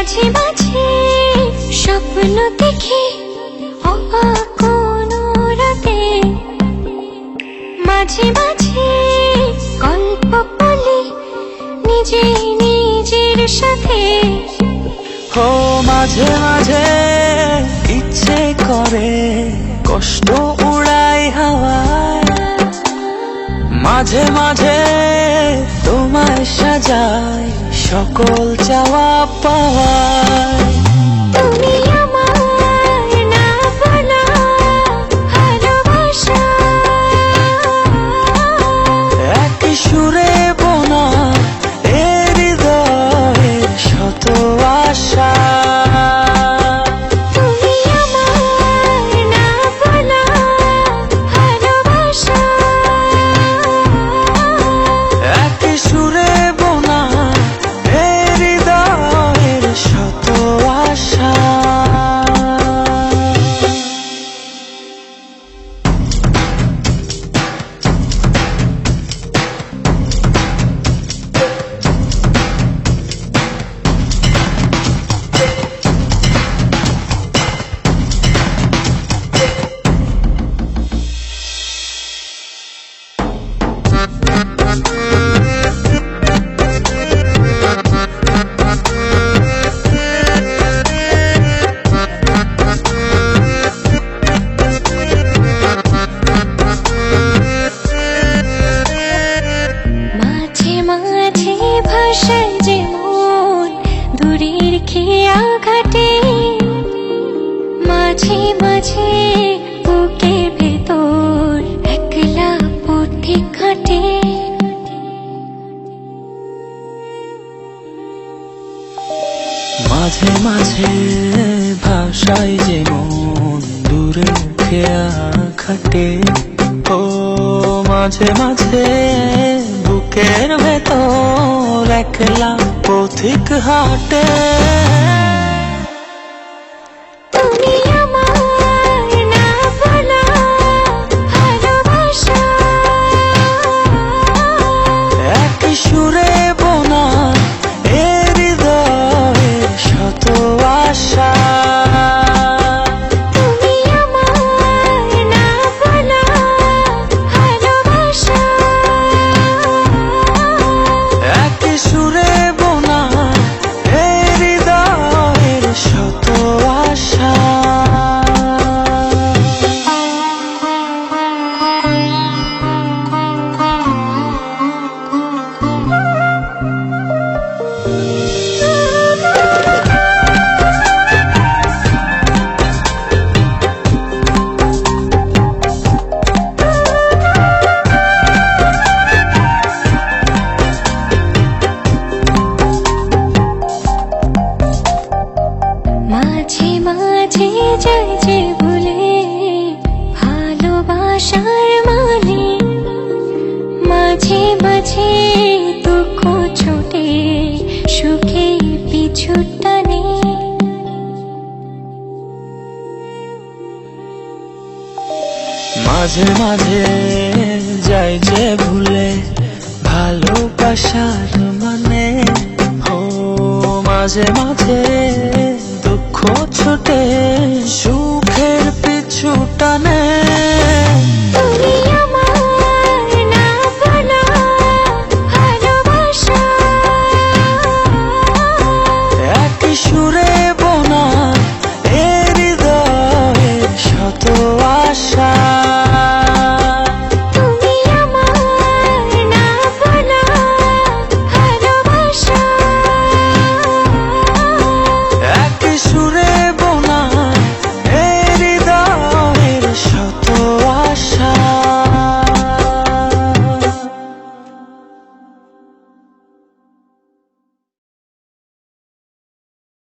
মাঝে মাঝে স্বপ্ন দেখি অবাক কোনো রাতে, মাঝে মাঝে গল্প বলি নিজে নিজের সাথে। ও মাঝে মাঝে ইচ্ছে করে কষ্ট উড়াই হাওয়ায়, মাঝে মাঝে তোমায় সাজাই সকল চাওয়া পাওয়ায়। তুমি আমার না বলা ভালোবাসা, একই সুরে বোনা এ হৃদয়ের শত আশা। তুমি আমার না বলা ভালোবাসা, একই সুরে বোনা এ হৃদয়ের শত আশা। মাঝে মাঝে ভাষায় যে মন দূরের খেয়া ঘাটে, মাঝে মাঝে বুকের ভেতর একলা পথে কাটে। মাঝে মাঝে ভাষায় যে মন দূরে খেয়া খাটে, ও মাঝে মাঝে বুকের ভেতর একলা পথিক হাটে। তুমি আমার না বলা ভালোবাসা, একই সুরে বোনা এ হৃদয়ের শত আশা। তুমি আমার না বলা ভালোবাসা, একই সুরে বোনা এ হৃদয়ের শত আশা। মাঝে মাঝে যায় যে ভুলে ভালোবাসার মানে, মাঝে মাঝে দুঃখ ছোটে সুখে পিছু টানে। মাঝে মাঝে যাই যে ভুলে ভালোবাসার মানে, ও মাঝে মাঝে দুঃখ ছুটে সুখের পিছু টানে।